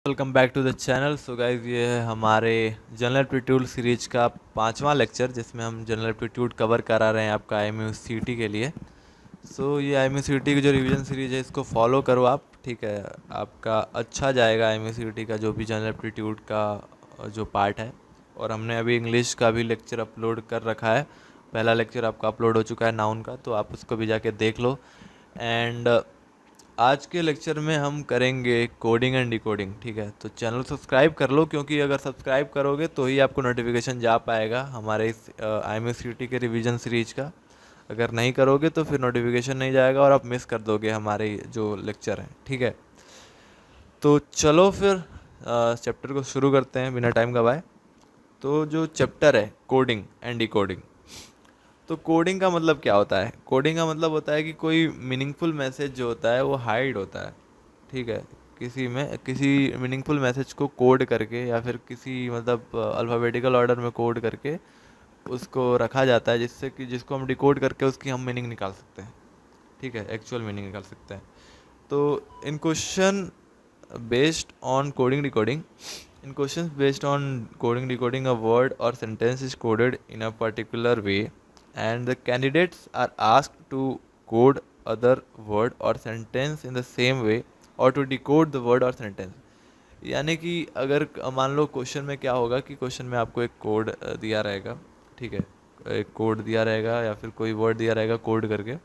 Welcome back to the channel. So guys, ये है हमारे जनरल एप्टीट्यूड सीरीज का 5वां लेक्चर, जिसमें हम जनरल एप्टीट्यूड कवर करा रहे हैं आपका IMUCT के लिए। ये IMUCT की जो रिवीजन सीरीज है, इसको फॉलो करो आप। ठीक है, आपका अच्छा जाएगा IMUCT का जो भी जनरल एप्टीट्यूड का जो पार्ट है। और हमने अभी इंग्लिश का भी लेक्चर अपलोड कर रखा है। पहला लेक्चर आपका अपलोड हो चुका है नाउन का, तो आप उसको भी जाके देख लो। एंड आज के लेक्चर में हम करेंगे कोडिंग एंड डिकोडिंग। ठीक है, तो चैनल सब्सक्राइब कर लो, क्योंकि अगर सब्सक्राइब करोगे तो ही आपको नोटिफिकेशन जा पाएगा हमारे इस IMUCT के रिवीजन सीरीज का। अगर नहीं करोगे तो फिर नोटिफिकेशन नहीं जाएगा और आप मिस कर दोगे हमारे जो लेक्चर हैं। ठीक है, तो चलो फिर चैप्टर को शुरू करते हैं बिना टाइम गवाए। तो जो चैप्टर है कोडिंग एंड डिकोडिंग, तो कोडिंग का मतलब क्या होता है? कोडिंग का मतलब होता है कि कोई मीनिंगफुल मैसेज जो होता है वो हाइड होता है। ठीक है, किसी मीनिंगफुल मैसेज को कोड करके या फिर किसी मतलब अल्फ़ाबेटिकल ऑर्डर में कोड करके उसको रखा जाता है, जिसको हम डिकोड करके उसकी हम मीनिंग निकाल सकते हैं। ठीक है, एक्चुअल मीनिंग निकाल सकते हैं। तो इन question based on coding decoding in questions based on coding decoding, a word or sentence is coded in a particular way, and the candidates are asked to code other word or sentence in the same way, or to decode the word or sentence। यानी कि अगर मान लो question में क्या होगा कि question में आपको एक कोड दिया रहेगा। ठीक है, एक कोड दिया रहेगा या फिर कोई वर्ड दिया रहेगा कोड करके,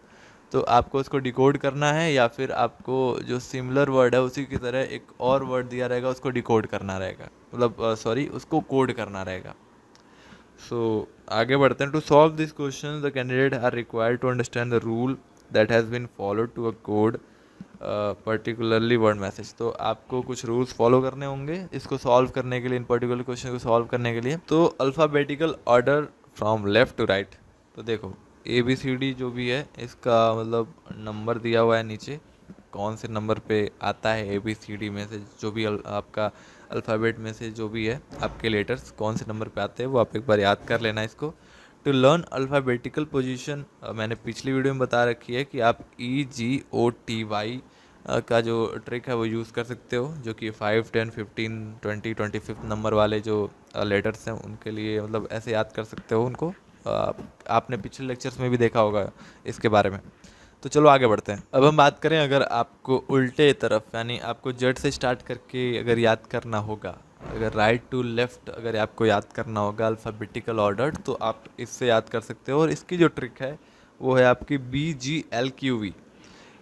तो आपको उसको डिकोड करना है, या फिर आपको जो सिमिलर वर्ड है उसी की तरह एक और वर्ड दिया रहेगा उसको डिकोड करना रहेगा, मतलब सॉरी उसको कोड करना रहेगा। आगे बढ़ते हैं। To solve this question the candidate are required to understand the rule that has been followed to a code particularly word message. तो आपको कुछ रूल्स फॉलो करने होंगे इसको सॉल्व करने के लिए, इन पर्टिकुलर क्वेश्चन को सॉल्व करने के लिए। तो alphabetical order from left to right. तो देखो, ABCD जो भी है इसका मतलब नंबर दिया हुआ है नीचे, कौन से नंबर पे आता है ABCD में से, जो भी आपका अल्फ़ाबेट में से जो भी है आपके लेटर्स कौन से नंबर पे आते हैं, वो आप एक बार याद कर लेना इसको। टू लर्न अल्फ़ाबेटिकल पोजीशन, मैंने पिछली वीडियो में बता रखी है कि आप EGOTY का जो ट्रिक है वो यूज़ कर सकते हो, जो कि 5, 10, 15, 20, 25 नंबर वाले जो लेटर्स हैं उनके लिए मतलब ऐसे याद कर सकते हो उनको। आपने पिछले लेक्चर्स में भी देखा होगा इसके बारे में। तो चलो आगे बढ़ते हैं। अब हम बात करें, अगर आपको उल्टे तरफ यानी आपको जेड से स्टार्ट करके अगर याद करना होगा, अगर राइट टू लेफ़्ट अगर आपको याद करना होगा अल्फ़ाबेटिकल ऑर्डर, तो आप इससे याद कर सकते हो। और इसकी जो ट्रिक है वो है आपकी BGLQV,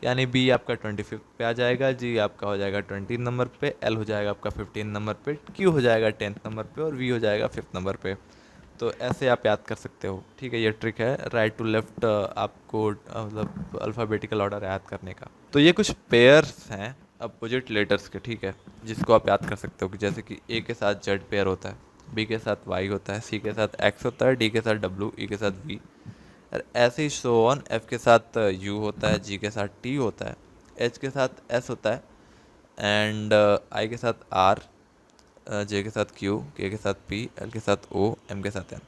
यानी बी आपका 25 पे आ जाएगा, जी आपका हो जाएगा 20 नंबर पे, एल हो जाएगा आपका 15 नंबर पे, क्यू हो जाएगा 10th नंबर पे, और वी हो जाएगा 5th नंबर पे। तो ऐसे आप याद कर सकते हो। ठीक है, ये ट्रिक है राइट टू लेफ्ट आपको मतलब अल्फ़ाबेटिकल ऑर्डर याद करने का। तो ये कुछ पेयर्स हैं अपोजिट लेटर्स के। ठीक है, जिसको आप याद कर सकते हो कि जैसे कि ए के साथ जेड पेयर होता है, बी के साथ वाई होता है, सी के साथ एक्स होता है, डी के साथ डब्ल्यू, ई के साथ वी, और ऐसे ही सो ऑन। एफ के साथ यू होता है, जी के साथ टी होता है, एच के साथ एस होता है, एंड आई के साथ आर, जे के साथ क्यू, के साथ पी, एल के साथ ओ, एम के साथ एन।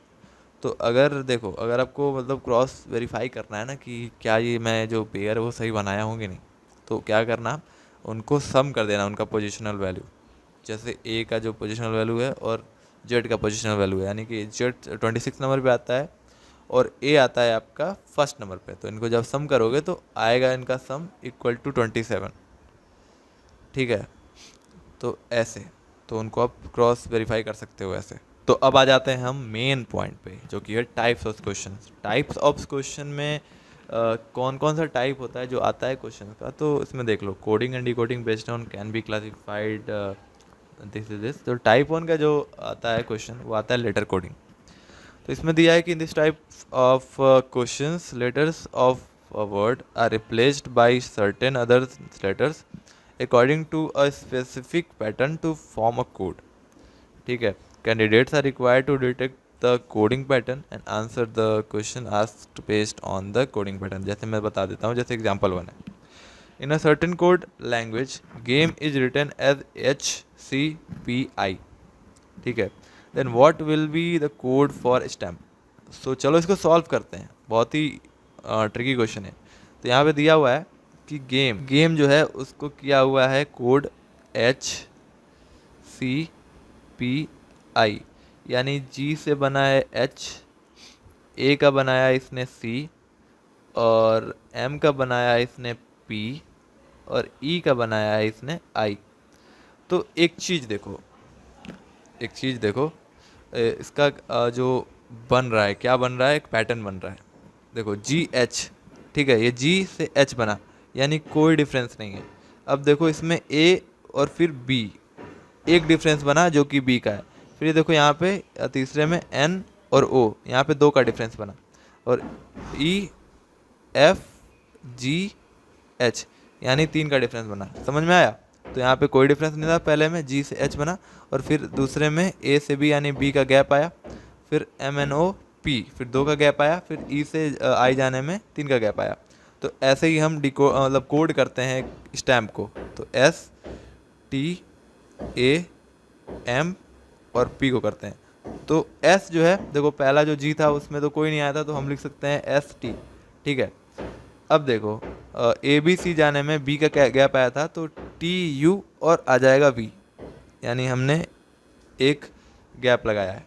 तो अगर देखो, अगर आपको मतलब क्रॉस वेरीफाई करना है ना कि क्या ये मैं जो पेयर है वो सही बनाया होंगे नहीं, तो क्या करना, उनको सम कर देना उनका पोजिशनल वैल्यू। जैसे ए का जो पोजिशनल वैल्यू है और जेड का पोजिशनल वैल्यू है, यानी कि जेड 26 नंबर पे आता है और ए आता है आपका फर्स्ट नंबर पे, तो इनको जब सम करोगे तो आएगा इनका सम इक्वल टू 27। ठीक है, तो ऐसे, तो उनको आप क्रॉस वेरीफाई कर सकते हो ऐसे। तो अब आ जाते हैं हम मेन पॉइंट पे, जो कि है types of question. Types of question में कौन कौन सा टाइप होता है जो आता है क्वेश्चन का, तो इसमें देख लो। Coding and decoding based on can be classified this is this. तो टाइप 1 का जो आता है क्वेश्चन वो आता है लेटर कोडिंग। तो इसमें दिया है कि in this type of questions letters of a word are replaced by certain other letters according to a specific pattern to form a code. ठीक है, candidates are required to detect the coding pattern and answer the question asked based on the coding pattern. जैसे मैं बता देता हूँ, जैसे example 1 है, in a certain code language game is written as HCPI। ठीक है, then what will be the code for stamp. So चलो इसको सॉल्व करते हैं, बहुत ही ट्रिकी क्वेश्चन है। तो यहाँ पे दिया हुआ है कि गेम गेम जो है उसको किया हुआ है कोड पी आई, यानी जी से बना है एच, ए का बनाया इसने सी, और एम का बनाया इसने पी, और ई का बनाया है इसने आई। तो एक चीज़ देखो, इसका जो बन रहा है, क्या बन रहा है, एक पैटर्न बन रहा है। देखो जी एच, ठीक है, ये जी से एच बना, यानी कोई डिफरेंस नहीं है। अब देखो इसमें ए और फिर बी, एक डिफरेंस बना जो कि बी का है। फिर ये देखो यहाँ पे तीसरे में एन और ओ, यहाँ पे दो का डिफरेंस बना, और ई एफ जी एच, यानी तीन का डिफरेंस बना। समझ में आया? तो यहाँ पे कोई डिफरेंस नहीं था, पहले में जी से एच बना, और फिर दूसरे में ए से बी यानी बी का गैप आया, फिर एम एन ओ पी, फिर दो का गैप आया, फिर ई से आई जाने में तीन का गैप आया। तो ऐसे ही हम मतलब कोड करते हैं स्टैम्प को। तो एस टी ए एम और पी को करते हैं। तो एस जो है, देखो पहला जो जी था उसमें तो कोई नहीं आया था, तो हम लिख सकते हैं एस टी, ठीक है। अब देखो ए बी सी जाने में बी का गैप आया था, तो टी यू और आ जाएगा वी, यानी हमने एक गैप लगाया है।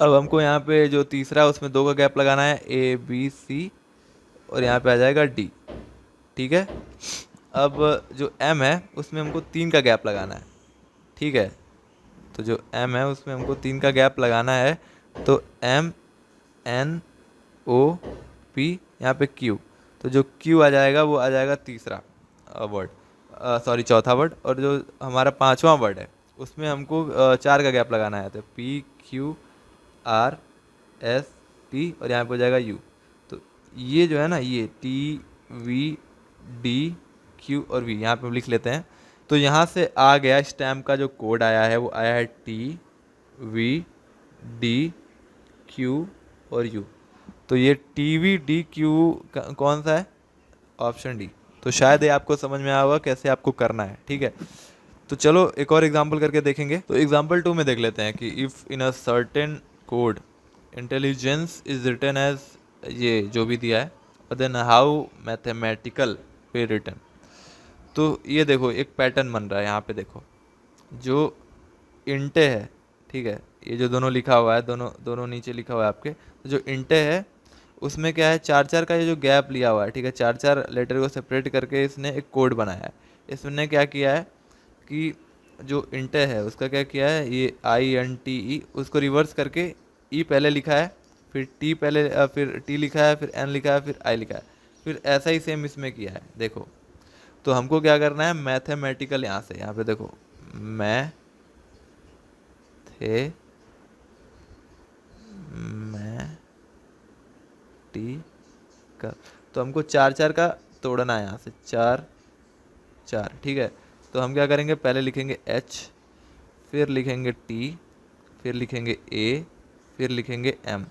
अब हमको यहाँ पे जो तीसरा है उसमें दो का गैप लगाना है, ए बी सी, और यहाँ पे आ जाएगा डी, ठीक है। अब जो एम है उसमें हमको तीन का गैप लगाना है, ठीक है। तो जो एम है उसमें हमको तीन का गैप लगाना है, तो एम एन ओ पी, यहाँ पे क्यू, तो जो क्यू आ जाएगा वो आ जाएगा तीसरा वर्ड, सॉरी चौथा वर्ड। और जो हमारा पांचवा वर्ड है उसमें हमको चार का गैप लगाना है, तो P Q R S T, और यहाँ पे हो जाएगा यू। तो ये जो है ना, ये टी वी डी क्यू और वी, यहाँ पे हम लिख लेते हैं। तो यहाँ से आ गया स्टैम्प का जो कोड आया है, वो आया है टी वी डी क्यू और यू। तो ये टी वी डी क्यू कौन सा है? Option D. तो शायद ये आपको समझ में आया होगा कैसे आपको करना है, ठीक है। तो चलो एक और एग्जांपल करके देखेंगे। तो एग्जांपल 2 में देख लेते हैं कि if in a certain code intelligence is written as, ये जो भी दिया है, और देन हाउ मैथमेटिकल पे रिटन। तो ये देखो एक पैटर्न बन रहा है यहाँ पे, देखो जो इंटे है, ठीक है, ये जो दोनों लिखा हुआ है, दोनों दोनों नीचे लिखा हुआ है आपके, तो जो इंटे है उसमें क्या है, चार चार का ये जो गैप लिया हुआ है, ठीक है, चार चार लेटर को सेपरेट करके इसने एक कोड बनाया है। इसने क्या किया है कि जो इंटे है उसका क्या किया है, ये आई एन टी ई, उसको रिवर्स करके ई पहले लिखा है, फिर टी पहले फिर टी लिखा है, फिर एन लिखा है, फिर आई लिखा है, फिर ऐसा ही सेम इसमें किया है, देखो। तो हमको क्या करना है, मैथमेटिकल, यहाँ से यहाँ पे देखो मैं थे मैं टी का, तो हमको चार चार का तोड़ना है यहाँ से, चार चार, ठीक है। तो हम क्या करेंगे, पहले लिखेंगे एच, फिर लिखेंगे टी, फिर लिखेंगे ए, फिर लिखेंगे एम,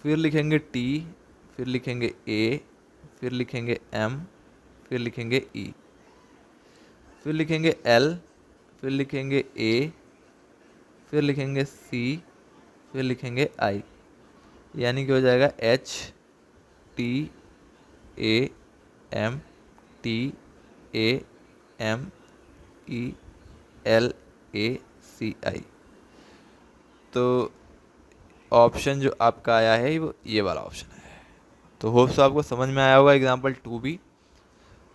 फिर लिखेंगे टी, फिर लिखेंगे ए, फिर लिखेंगे एम, फिर लिखेंगे ई, फिर लिखेंगे एल, फिर लिखेंगे ए, फिर लिखेंगे सी, फिर लिखेंगे आई, यानी कि हो जाएगा H T A M T A M E L A C I. तो ऑप्शन जो आपका आया है वो ये वाला ऑप्शन है। तो होप सो आपको समझ में आया होगा एग्जाम्पल 2 भी।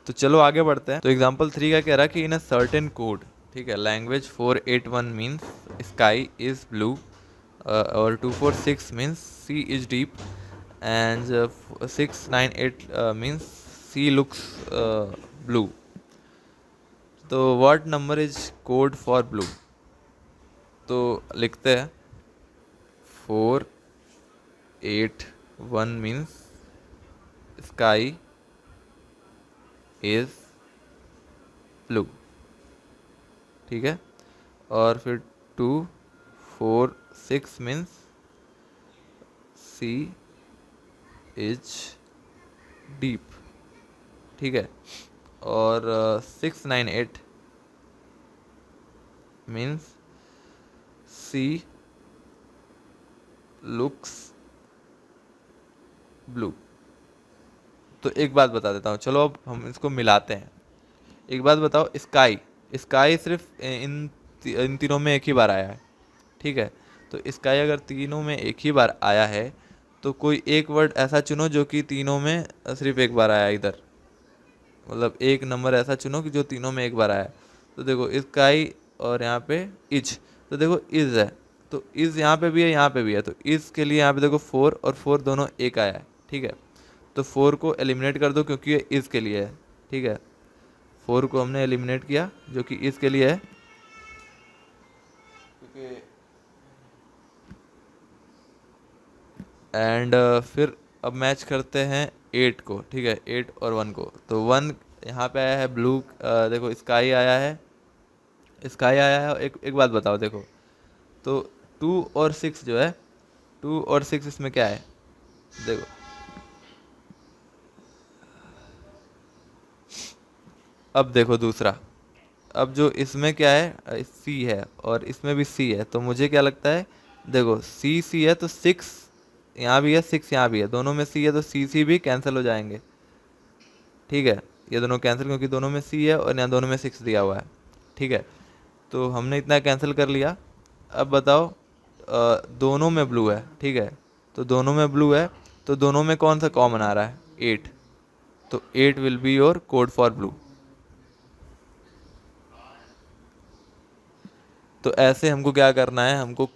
तो चलो आगे बढ़ते हैं। तो एग्जाम्पल 3 का कह रहा है कि इन अ सर्टेन कोड, ठीक है, language 481 means sky is blue, और 246 means sea is deep, and 698 means sea looks blue. तो what number is code for blue? तो लिखते हैं 481 मीन्स स्काई इज ब्लू, ठीक है, और फिर 246 मीन्स सी इज डीप, ठीक है, और 698 मीन्स सी लुक्स ब्लू। तो एक बात बता देता हूँ, चलो अब हम इसको मिलाते हैं। एक बात बताओ, स्काई, स्काई सिर्फ इन तीनों में एक ही बार आया है, ठीक है। तो स्काई अगर तीनों में एक ही बार आया है तो कोई एक वर्ड ऐसा चुनो जो कि तीनों में सिर्फ एक बार आया इधर, मतलब एक नंबर ऐसा चुनो कि जो तीनों में एक बार आया। तो देखो स्काई और यहाँ पे इज, तो देखो इज है, तो इज यहाँ पे भी है यहाँ पे भी है, तो इज के लिए यहाँ पे देखो 4 और 4 दोनों एक आया है, ठीक है। तो 4 को एलिमिनेट कर दो क्योंकि ये इज के लिए है, ठीक है। 4 को हमने एलिमिनेट किया जो कि इज के लिए है, क्योंकि एंड फिर अब मैच करते हैं 8 को, ठीक है, 8 और 1 को। तो 1 यहाँ पे आया है ब्लू, देखो स्काई आया है, स्काई आया है। एक एक बात बताओ, देखो तो 2 और 6 जो है, 2 और 6 इसमें क्या है, देखो अब देखो दूसरा, अब जो इसमें क्या है सी है और इसमें भी सी है, तो मुझे क्या लगता है, देखो सी सी है तो 6 यहाँ भी है 6 यहाँ भी है, दोनों में सी है तो सी सी भी कैंसिल हो जाएंगे, ठीक है। ये दोनों कैंसिल क्योंकि दोनों में सी है और यहाँ दोनों में 6 दिया हुआ है, ठीक है। तो हमने इतना कैंसिल कर लिया। अब बताओ दोनों में ब्लू है, ठीक है, तो दोनों में ब्लू है, तो दोनों में कौन सा कॉमन आ रहा है, 8, तो 8 will be your code for blue. तो ऐसे हमको क्या करना है, हमको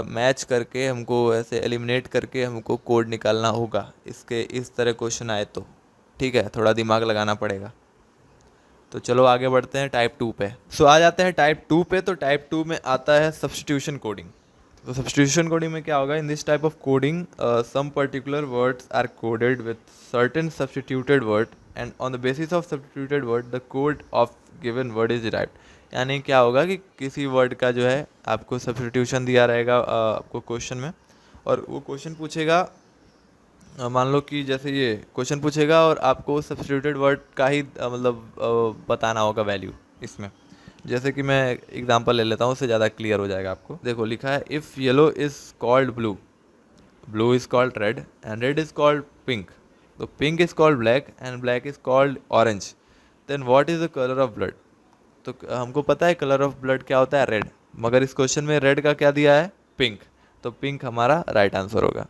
मैच करके, हमको ऐसे एलिमिनेट करके हमको कोड निकालना होगा इसके, इस तरह क्वेश्चन आए तो, ठीक है, थोड़ा दिमाग लगाना पड़ेगा। तो चलो आगे बढ़ते हैं टाइप 2 पे। सो आ जाते हैं टाइप 2 पे। तो टाइप 2 में आता है सब्स्टिट्यूशन कोडिंग। तो सब्स्टिट्यूशन कोडिंग में क्या होगा, in this type of coding some particular words are coded with certain substituted word and on the basis of substituted word the code of given word is derived. यानी क्या होगा कि किसी word का जो है आपको सब्स्टिट्यूशन दिया रहेगा आपको क्वेश्चन में, और वो क्वेश्चन पूछेगा, मान लो कि जैसे ये क्वेश्चन पूछेगा और आपको सब्स्टिट्यूटेड वर्ड का ही मतलब बताना होगा वैल्यू इसमें। जैसे कि मैं एग्जांपल ले लेता हूँ, उससे ज़्यादा क्लियर हो जाएगा आपको। देखो लिखा है if yellow is called blue, blue is called red and red is called pink, तो pink is called black and black is called orange, then what is the colour of blood. तो हमको पता है कलर ऑफ ब्लड क्या होता है, red, मगर इस क्वेश्चन में रेड का क्या दिया है, पिंक, तो पिंक हमारा राइट आंसर होगा।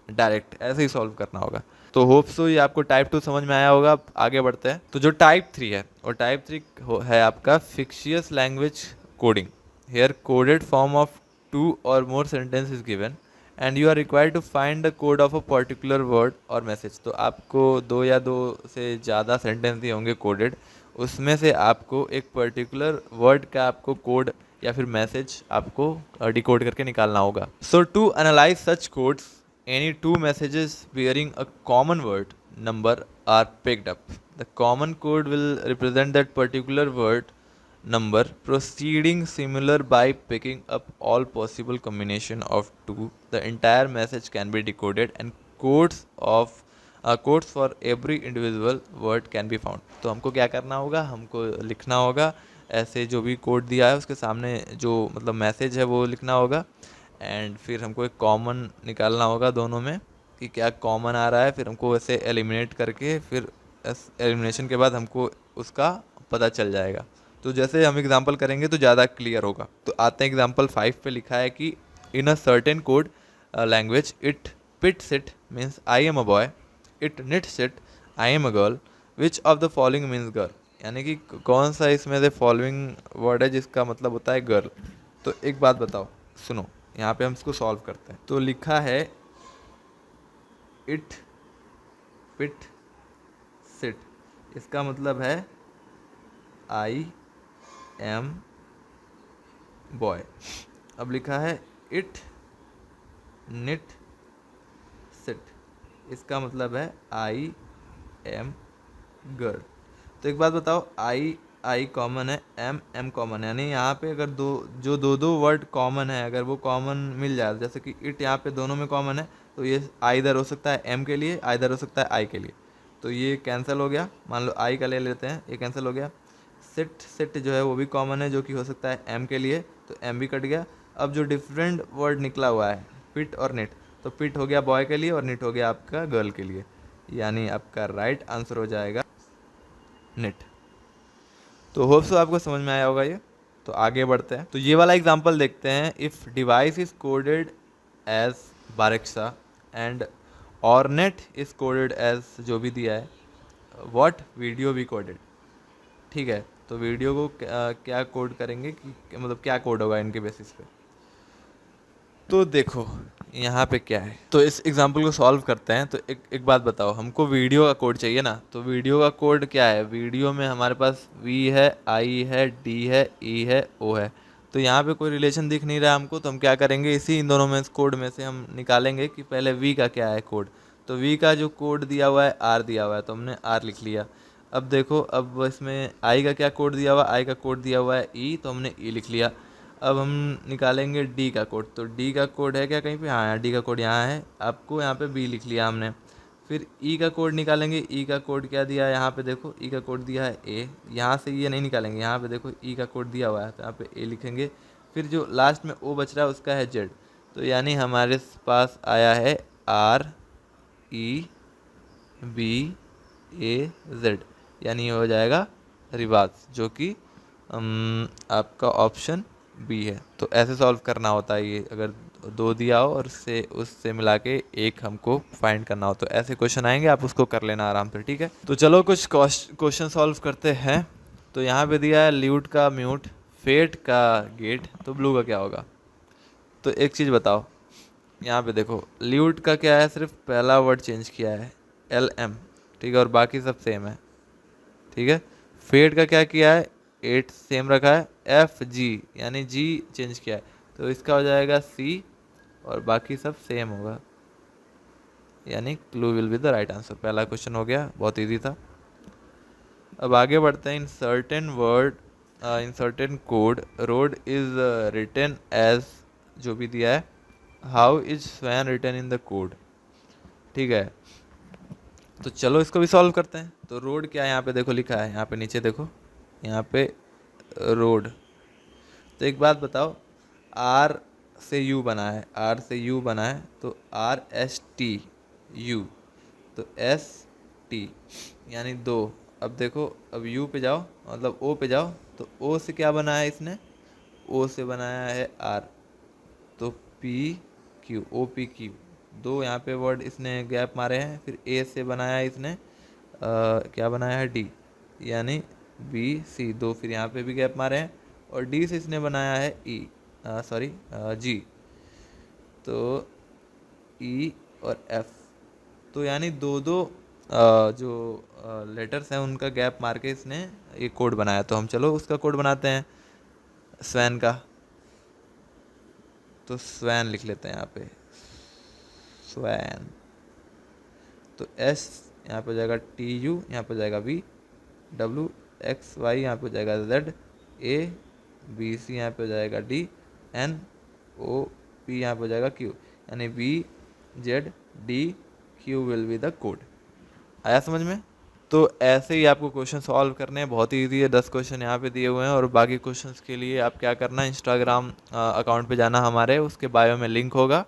डायरेक्ट ऐसे ही सॉल्व करना होगा। तो होप सो ये आपको टाइप 2 समझ में आया होगा। अब आगे बढ़ते हैं। तो जो टाइप 3 है, और टाइप 3 है आपका fictitious language coding. Here coded form of 2 और more sentence is given and you are required to find the code of a particular word और मैसेज। तो आपको 2 या 2 से ज़्यादा सेंटेंस दिए होंगे कोडेड, उसमें से आपको एक पर्टिकुलर वर्ड का आपको कोड या फिर मैसेज आपको डिकोड करके निकालना होगा। So to analyze such codes, any two messages bearing a common word number are picked up. The common code will represent that particular word number proceeding similar by picking up all possible combination of two. The entire message can be decoded and codes for every individual word can be found. तो हमको क्या करना होगा, हमको लिखना होगा ऐसे जो भी कोड दिया है उसके सामने जो मतलब मैसेज है वो लिखना होगा, एंड फिर हमको एक कॉमन निकालना होगा दोनों में कि क्या कॉमन आ रहा है, फिर हमको ऐसे एलिमिनेट करके फिर एलिमिनेशन के बाद हमको उसका पता चल जाएगा। तो जैसे हम एग्जांपल करेंगे तो ज़्यादा क्लियर होगा। तो आते हैं एग्जांपल 5 पे। लिखा है कि in a certain code language it pits it means I am a boy, it nits it I am a girl, which of the following means girl. यानी कि कौन सा इसमें से फॉलोइंग वर्ड है जिसका मतलब होता है गर्ल। तो एक बात बताओ, सुनो, यहाँ पे हम इसको सॉल्व करते हैं। तो लिखा है इट पिट सिट, इसका मतलब है आई एम बॉय। अब लिखा है इट निट सिट, इसका मतलब है आई एम गर्ल। तो एक बात बताओ, आई आई कॉमन है, एम एम कॉमन है, यानी यहाँ पे अगर दो वर्ड कॉमन है, अगर वो कॉमन मिल जाए, जैसे कि इट यहाँ पे दोनों में कॉमन है, तो ये आइदर हो सकता है एम के लिए, आइदर हो सकता है आई के लिए, तो ये कैंसिल हो गया। मान लो आई का ले लेते हैं, ये कैंसिल हो गया। सिट सिट जो है वो भी कॉमन है, जो कि हो सकता है एम के लिए, तो एम भी कट गया। अब जो डिफरेंट वर्ड निकला हुआ है पिट और निट, तो पिट हो गया बॉय के लिए और निट हो गया आपका गर्ल के लिए, यानी आपका राइट आंसर हो जाएगा निट। तो होप सो आपको समझ में आया होगा ये। तो आगे बढ़ते हैं, तो ये वाला एग्जांपल देखते हैं। If device is coded as बारिक्सा and ornate is coded as जो भी दिया है, व्हाट वीडियो वी कोडेड। ठीक है, तो वीडियो को क्या कोड करेंगे कि मतलब क्या कोड होगा इनके बेसिस पे। तो देखो यहाँ पे क्या है, तो इस एग्जांपल को सॉल्व करते हैं। तो एक बात बताओ, हमको वीडियो का कोड चाहिए ना, तो वीडियो का कोड क्या है, वीडियो में हमारे पास V है, I है, D है, E है, O है। तो यहाँ पे कोई रिलेशन दिख नहीं रहा हमको, तो हम क्या करेंगे, इसी इन दोनों में कोड में से हम निकालेंगे कि पहले V का क्या है कोड। तो V का जो कोड दिया हुआ है R दिया हुआ है, तो हमने R लिख लिया। अब देखो, अब इसमें I का क्या कोड दिया हुआ है, I का कोड दिया हुआ है E, तो हमने E लिख लिया। अब हम निकालेंगे डी का कोड, तो डी का कोड है क्या कहीं पे, हाँ डी का कोड यहाँ है, आपको यहाँ पे बी लिख लिया हमने। फिर ई का कोड निकालेंगे, ई का कोड क्या दिया है यहाँ पे देखो, ई का कोड दिया है ए, यहाँ से ये नहीं निकालेंगे, यहाँ पे देखो ई का कोड दिया हुआ है, तो यहाँ पे ए लिखेंगे। फिर जो लास्ट में ओ बच रहा है उसका है जेड, तो यानी हमारे पास आया है आर ई बी ए जेड, यानी ये हो जाएगा रिवाज, जो कि आपका ऑप्शन बी है। तो ऐसे सॉल्व करना होता है ये, अगर दो दिया हो और उससे मिला के एक हमको फाइंड करना हो, तो ऐसे क्वेश्चन आएंगे, आप उसको कर लेना आराम से। ठीक है, तो चलो कुछ क्वेश्चन सॉल्व करते हैं। तो यहाँ पे दिया है ल्यूट का म्यूट, फेट का गेट, तो ब्लू का क्या होगा। तो एक चीज़ बताओ, यहाँ पे देखो ल्यूट का क्या है, सिर्फ पहला वर्ड चेंज किया है LM, ठीक है, और बाकी सब सेम है। ठीक है, फेट का क्या किया है, 8 सेम रखा है, FG यानी G चेंज किया है, तो इसका हो जाएगा C, और बाकी सब सेम होगा, यानी clue will be the right answer. पहला क्वेश्चन हो गया, बहुत इजी था। अब आगे बढ़ते हैं। In certain word in certain code road is written as जो भी दिया है, how is swan written in the code. ठीक है, तो चलो इसको भी सॉल्व करते हैं। तो रोड क्या है, यहाँ पे देखो लिखा है, यहाँ पे नीचे देखो, यहाँ पे रोड। तो एक बात बताओ, R से U बना है, R से U बना है, तो RST U, तो ST यानी दो। अब देखो, अब U पे जाओ, मतलब O पे जाओ, तो O से क्या बना है इसने, O से बनाया है R, तो PQ OPQ, दो यहाँ पे वर्ड इसने गैप मारे हैं। फिर A से बनाया है इसने क्या बनाया है D, यानी BC, दो फिर यहाँ पे भी गैप मारे हैं। और D से इसने बनाया है G, तो E और F, तो यानी दो दो जो लेटर्स हैं उनका गैप मार के इसने ये कोड बनाया। तो हम चलो उसका कोड बनाते हैं, स्वैन का। तो स्वैन लिख लेते हैं यहाँ पे, स्वैन, तो S यहाँ पे हो जाएगा TU, यहाँ पे हो जाएगा V, WXY यहाँ पे हो जाएगा Z, ABC यहाँ पे हो जाएगा D, NOP यहाँ पे हो जाएगा Q, यानी VZDQ will be the code. आया समझ में। तो ऐसे ही आपको क्वेश्चन सॉल्व करने हैं, बहुत ही ईजी है। 10 क्वेश्चन यहाँ पे दिए हुए हैं, और बाकी क्वेश्चंस के लिए आप क्या करना, इंस्टाग्राम अकाउंट पे जाना हमारे, उसके बायो में लिंक होगा,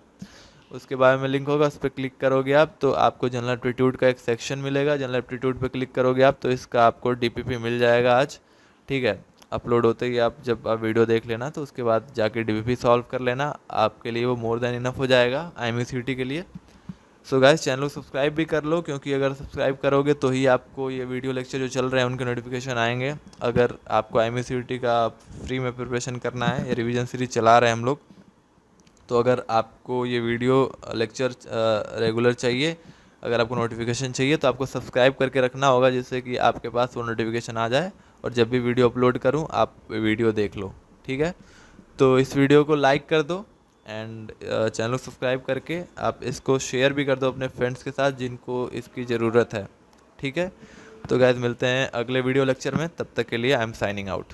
उस पर क्लिक करोगे आप, तो आपको जनरल एप्टीट्यूड का एक सेक्शन मिलेगा। जनरल एप्टीट्यूड पे क्लिक करोगे आप, तो इसका आपको DPP मिल जाएगा आज। ठीक है, अपलोड होते ही आप जब आप वीडियो देख लेना, तो उसके बाद जाके DPP सॉल्व कर लेना, आपके लिए वो मोर देन इनफ हो जाएगा IMCT के लिए। सो गाइस, चैनल को सब्सक्राइब भी कर लो, क्योंकि अगर सब्सक्राइब करोगे तो ही आपको ये वीडियो लेक्चर जो चल रहे हैं उनके नोटिफिकेशन आएंगे। अगर आपको IMCT का फ्री में प्रिपरेशन करना है, ये रिवीजन सीरीज चला रहे हैं हम लोग, तो अगर आपको ये वीडियो लेक्चर रेगुलर चाहिए, अगर आपको नोटिफिकेशन चाहिए, तो आपको सब्सक्राइब करके रखना होगा, जिससे कि आपके पास वो नोटिफिकेशन आ जाए, और जब भी वीडियो अपलोड करूँ आप वीडियो देख लो। ठीक है, तो इस वीडियो को लाइक कर दो, एंड चैनल को सब्सक्राइब करके आप इसको शेयर भी कर दो अपने फ्रेंड्स के साथ जिनको इसकी ज़रूरत है। ठीक है, तो गाइस मिलते हैं अगले वीडियो लेक्चर में, तब तक के लिए आई एम साइनिंग आउट।